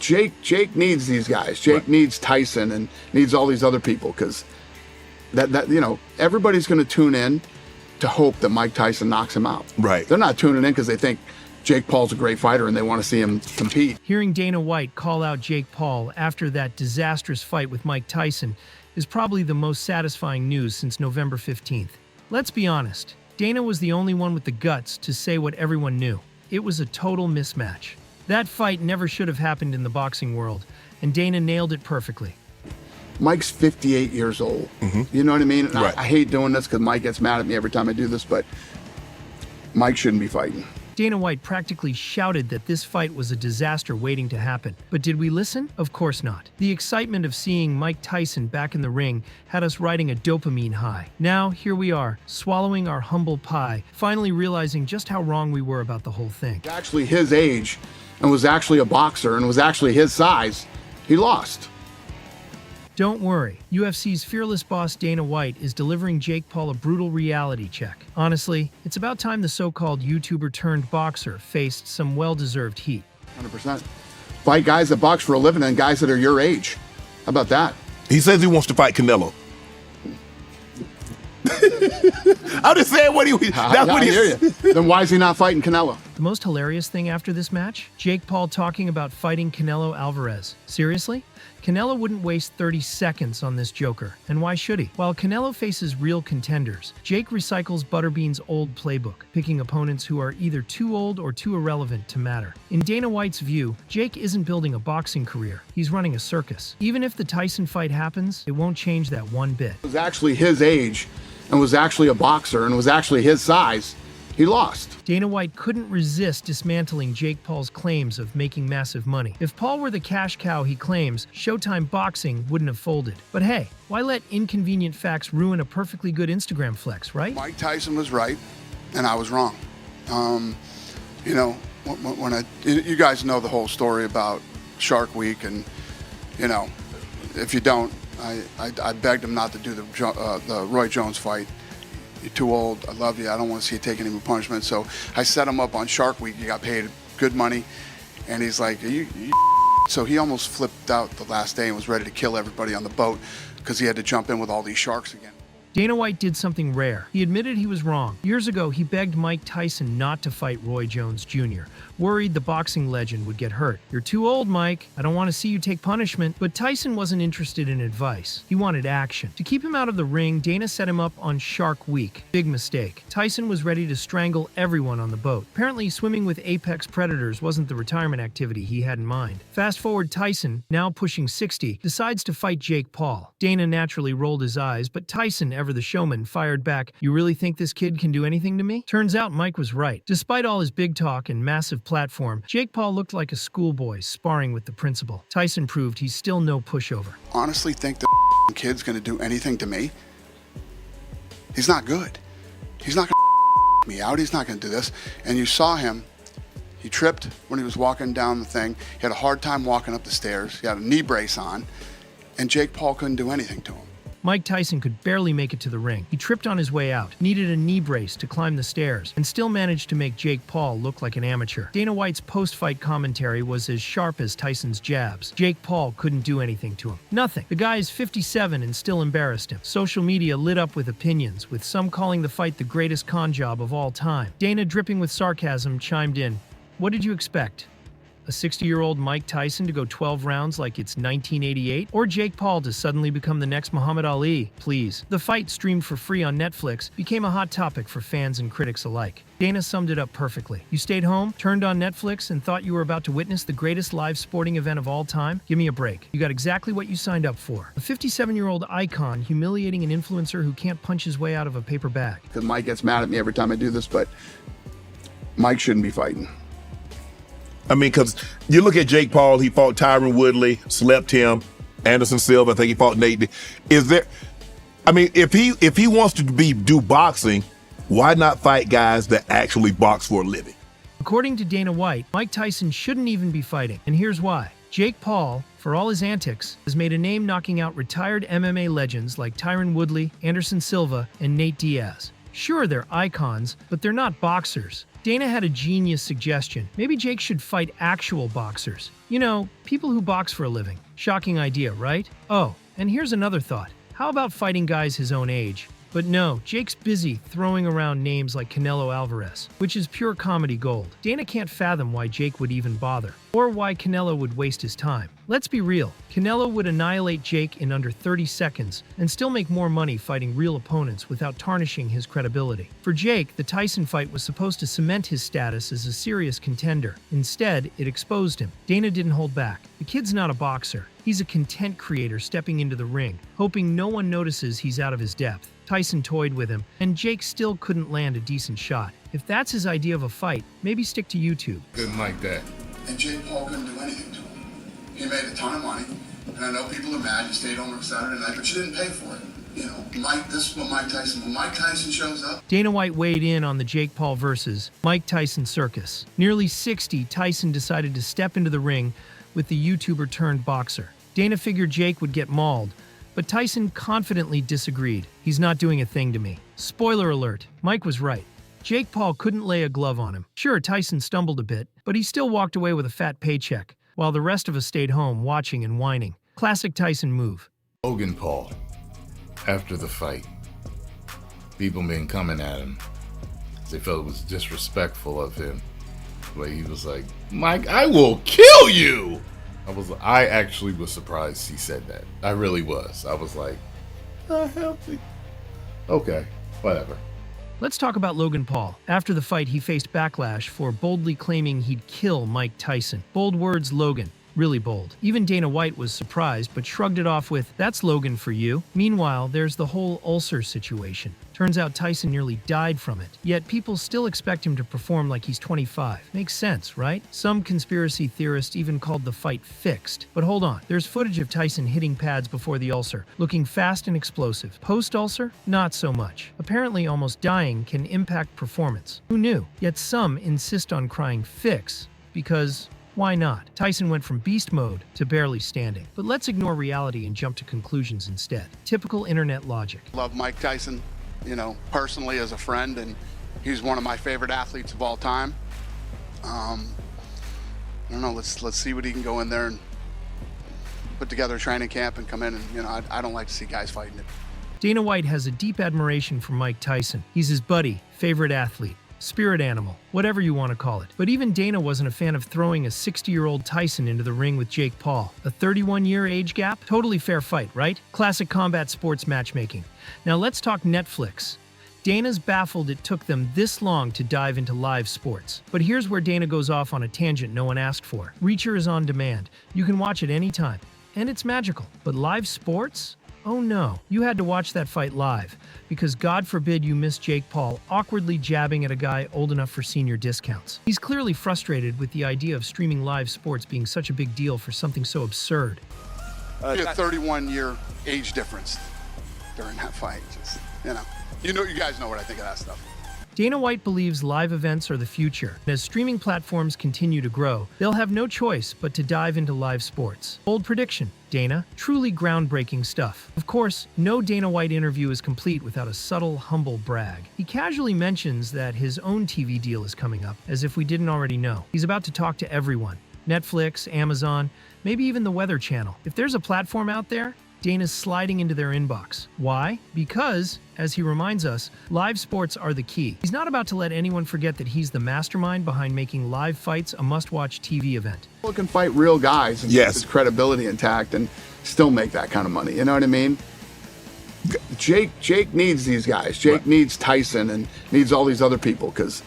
Jake needs these guys. Jake needs Tyson and needs all these other people, because that everybody's going to tune in to hope that Mike Tyson knocks him out. Right. They're not tuning in because they think Jake Paul's a great fighter and they want to see him compete. Hearing Dana White call out Jake Paul after that disastrous fight with Mike Tyson is probably the most satisfying news since November 15th. Let's be honest, Dana was the only one with the guts to say what everyone knew. It was a total mismatch. That fight never should have happened in the boxing world, and Dana nailed it perfectly. Mike's 58 years old. You know what I mean? Right. I hate doing this because Mike gets mad at me every time I do this, but Mike shouldn't be fighting. Dana White practically shouted that this fight was a disaster waiting to happen. But did we listen? Of course not. The excitement of seeing Mike Tyson back in the ring had us riding a dopamine high. Now, here we are, swallowing our humble pie, finally realizing just how wrong we were about the whole thing. Actually his age and was actually a boxer and was actually his size, he lost. Don't worry, UFC's fearless boss Dana White is delivering Jake Paul a brutal reality check. Honestly, it's about time the so-called YouTuber turned boxer faced some well-deserved heat. 100%. Fight guys that box for a living and guys that are your age. How about that? He says he wants to fight Canelo. I'm just saying what he. That's what I he. hear you. Then why is he not fighting Canelo? The most hilarious thing after this match? Jake Paul talking about fighting Canelo Alvarez. Seriously? Canelo wouldn't waste 30 seconds on this joker, and why should he? While Canelo faces real contenders, Jake recycles Butterbean's old playbook, picking opponents who are either too old or too irrelevant to matter. In Dana White's view, Jake isn't building a boxing career, he's running a circus. Even if the Tyson fight happens, it won't change that one bit. Was actually his age and was actually a boxer and was actually his size, he lost. Dana White couldn't resist dismantling Jake Paul's claims of making massive money. If Paul were the cash cow he claims, Showtime Boxing wouldn't have folded. But hey, why let inconvenient facts ruin a perfectly good Instagram flex, right? Mike Tyson was right, and I was wrong. You guys know the whole story about Shark Week, and if you don't, I begged him not to do the Roy Jones fight. You're too old. I love you. I don't want to see you take any more punishment. So I set him up on Shark Week. He got paid good money, and he's like, you. So he almost flipped out the last day and was ready to kill everybody on the boat because he had to jump in with all these sharks again. Dana White did something rare. He admitted he was wrong. Years ago, he begged Mike Tyson not to fight Roy Jones Jr., worried the boxing legend would get hurt. "You're too old, Mike. I don't want to see you take punishment." But Tyson wasn't interested in advice. He wanted action. To keep him out of the ring, Dana set him up on Shark Week. Big mistake. Tyson was ready to strangle everyone on the boat. Apparently, swimming with apex predators wasn't the retirement activity he had in mind. Fast forward, Tyson, now pushing 60, decides to fight Jake Paul. Dana naturally rolled his eyes, but Tyson, ever the showman, fired back, "You really think this kid can do anything to me?" Turns out Mike was right. Despite all his big talk and massive platform, Jake Paul looked like a schoolboy sparring with the principal. Tyson proved he's still no pushover. Honestly think the kid's going to do anything to me? He's not good. He's not going to me out. He's not going to do this. And you saw him. He tripped when he was walking down the thing. He had a hard time walking up the stairs. He had a knee brace on. And Jake Paul couldn't do anything to him. Mike Tyson could barely make it to the ring. He tripped on his way out, needed a knee brace to climb the stairs, and still managed to make Jake Paul look like an amateur. Dana White's post-fight commentary was as sharp as Tyson's jabs. Jake Paul couldn't do anything to him. Nothing. The guy is 57 and still embarrassed him. Social media lit up with opinions, with some calling the fight the greatest con job of all time. Dana, dripping with sarcasm, chimed in, "What did you expect? A 60-year-old Mike Tyson to go 12 rounds like it's 1988? Or Jake Paul to suddenly become the next Muhammad Ali? Please." The fight, streamed for free on Netflix, became a hot topic for fans and critics alike. Dana summed it up perfectly. You stayed home, turned on Netflix, and thought you were about to witness the greatest live sporting event of all time? Give me a break. You got exactly what you signed up for. A 57-year-old icon humiliating an influencer who can't punch his way out of a paper bag. Because Mike gets mad at me every time I do this, but Mike shouldn't be fighting. I mean, because you look at Jake Paul, he fought Tyron Woodley, slept him, Anderson Silva, I think he fought Nate. Is there, I mean, if he wants to do boxing, why not fight guys that actually box for a living? According to Dana White, Mike Tyson shouldn't even be fighting, and here's why. Jake Paul, for all his antics, has made a name knocking out retired MMA legends like Tyron Woodley, Anderson Silva, and Nate Diaz. Sure, they're icons, but they're not boxers. Dana had a genius suggestion. Maybe Jake should fight actual boxers. You know, people who box for a living. Shocking idea, right? Oh, and here's another thought. How about fighting guys his own age? But no, Jake's busy throwing around names like Canelo Alvarez, which is pure comedy gold. Dana can't fathom why Jake would even bother, or why Canelo would waste his time. Let's be real, Canelo would annihilate Jake in under 30 seconds and still make more money fighting real opponents without tarnishing his credibility. For Jake, the Tyson fight was supposed to cement his status as a serious contender. Instead, it exposed him. Dana didn't hold back. The kid's not a boxer. He's a content creator stepping into the ring, hoping no one notices he's out of his depth. Tyson toyed with him, and Jake still couldn't land a decent shot. If that's his idea of a fight, maybe stick to YouTube. Didn't like that. And Jake Paul couldn't do anything to him. He made a ton of money, and I know people are mad. You stayed home on Saturday night, but you didn't pay for it. You know, this is what Mike Tyson. When Mike Tyson shows up, Dana White weighed in on the Jake Paul versus Mike Tyson circus. Nearly 60, Tyson decided to step into the ring with the YouTuber turned boxer. Dana figured Jake would get mauled, but Tyson confidently disagreed. He's not doing a thing to me. Spoiler alert, Mike was right. Jake Paul couldn't lay a glove on him. Sure, Tyson stumbled a bit, but he still walked away with a fat paycheck, while the rest of us stayed home watching and whining. Classic Tyson move. Logan Paul, after the fight, people been coming at him. They felt it was disrespectful of him. But he was like, Mike, I will kill you! I actually was surprised he said that. I really was. I was like, okay, whatever. Let's talk about Logan Paul. After the fight, he faced backlash for boldly claiming he'd kill Mike Tyson. Bold words, Logan. Really bold. Even Dana White was surprised, but shrugged it off with, "That's Logan for you." Meanwhile, there's the whole ulcer situation. Turns out Tyson nearly died from it, yet people still expect him to perform like he's 25. Makes sense, right? Some conspiracy theorists even called the fight fixed. But hold on, there's footage of Tyson hitting pads before the ulcer, looking fast and explosive. Post-ulcer? Not so much. Apparently almost dying can impact performance. Who knew? Yet some insist on crying fix, because why not? Tyson went from beast mode to barely standing. But let's ignore reality and jump to conclusions instead. Typical internet logic. love Mike Tyson, you know, personally as a friend, and he's one of my favorite athletes of all time. I don't know. Let's see what he can go in there and put together a training camp and come in, and you know, I don't like to see guys fighting it. Dana White has a deep admiration for Mike Tyson. He's his buddy, favorite athlete, spirit animal, whatever you want to call it. But even Dana wasn't a fan of throwing a 60-year-old Tyson into the ring with Jake Paul. A 31-year age gap? Totally fair fight, right? Classic combat sports matchmaking. Now let's talk Netflix. Dana's baffled it took them this long to dive into live sports. But here's where Dana goes off on a tangent no one asked for. Reacher is on demand. You can watch it anytime. And it's magical. But live sports? Oh no, you had to watch that fight live, because God forbid you miss Jake Paul awkwardly jabbing at a guy old enough for senior discounts. He's clearly frustrated with the idea of streaming live sports being such a big deal for something so absurd. He had a 31-year age difference during that fight. Just, you guys know what I think of that stuff. Dana White believes live events are the future. As streaming platforms continue to grow, they'll have no choice but to dive into live sports. Bold prediction, Dana. Truly groundbreaking stuff. Of course, no Dana White interview is complete without a subtle, humble brag. He casually mentions that his own TV deal is coming up, as if we didn't already know. He's about to talk to everyone. Netflix, Amazon, maybe even the Weather Channel. If there's a platform out there, Dana's sliding into their inbox. Why? Because, as he reminds us, live sports are the key. He's not about to let anyone forget that he's the mastermind behind making live fights a must-watch TV event. People can fight real guys and keep his credibility intact and still make that kind of money. You know what I mean? Jake needs these guys. Jake needs Tyson and needs all these other people, because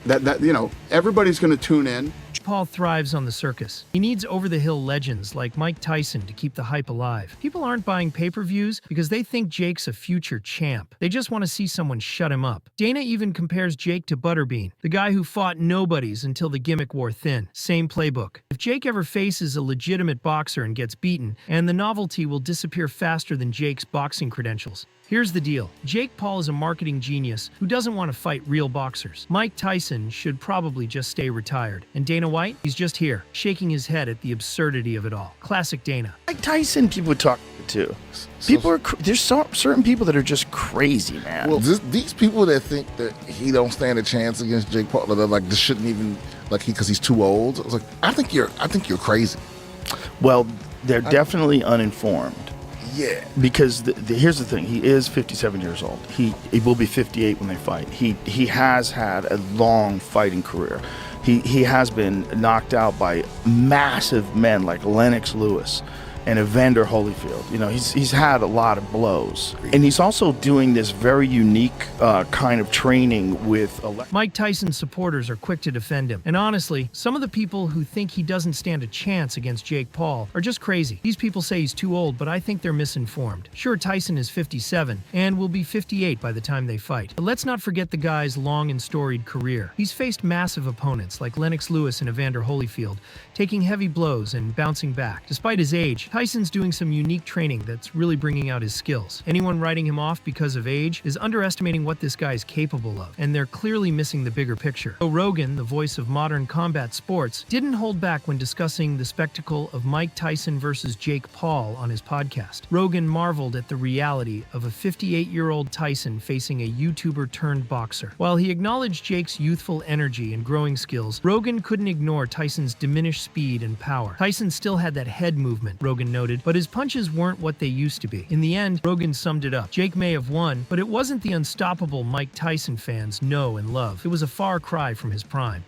everybody's going to tune in. Paul thrives on the circus. He needs over-the-hill legends like Mike Tyson to keep the hype alive. People aren't buying pay-per-views because they think Jake's a future champ. They just want to see someone shut him up. Dana even compares Jake to Butterbean, the guy who fought nobodies until the gimmick wore thin. Same playbook. If Jake ever faces a legitimate boxer and gets beaten, and the novelty will disappear faster than Jake's boxing credentials. Here's the deal. Jake Paul is a marketing genius who doesn't want to fight real boxers. Mike Tyson should probably just stay retired. And Dana White, he's just here, shaking his head at the absurdity of it all. Classic Dana. Like Tyson, people talk to. People are there's certain people that are just crazy, man. Well, these people that think that he don't stand a chance against Jake Paul, they're like, this shouldn't even because he's too old. I was like, I think you're crazy. Well, they're definitely uninformed. Yeah. Because here's the thing: he is 57 years old. He will be 58 when they fight. He has had a long fighting career. He has been knocked out by massive men like Lennox Lewis and Evander Holyfield. You know, he's had a lot of blows, and he's also doing this very unique kind of training with. Mike Tyson's supporters are quick to defend him, and honestly, some of the people who think he doesn't stand a chance against Jake Paul are just crazy. These people say he's too old, but I think they're misinformed. Sure, Tyson is 57 and will be 58 by the time they fight, but let's not forget the guy's long and storied career. He's faced massive opponents like Lennox Lewis and Evander Holyfield, taking heavy blows and bouncing back. Despite his age, Tyson's doing some unique training that's really bringing out his skills. Anyone writing him off because of age is underestimating what this guy is capable of, and they're clearly missing the bigger picture. Joe Rogan, the voice of modern combat sports, didn't hold back when discussing the spectacle of Mike Tyson versus Jake Paul on his podcast. Rogan marveled at the reality of a 58-year-old Tyson facing a YouTuber turned boxer. While he acknowledged Jake's youthful energy and growing skills, Rogan couldn't ignore Tyson's diminished speed and power. Tyson still had that head movement, Rogan noted, but his punches weren't what they used to be. In the end, Rogan summed it up. Jake may have won, but it wasn't the unstoppable Mike Tyson fans know and love. It was a far cry from his prime.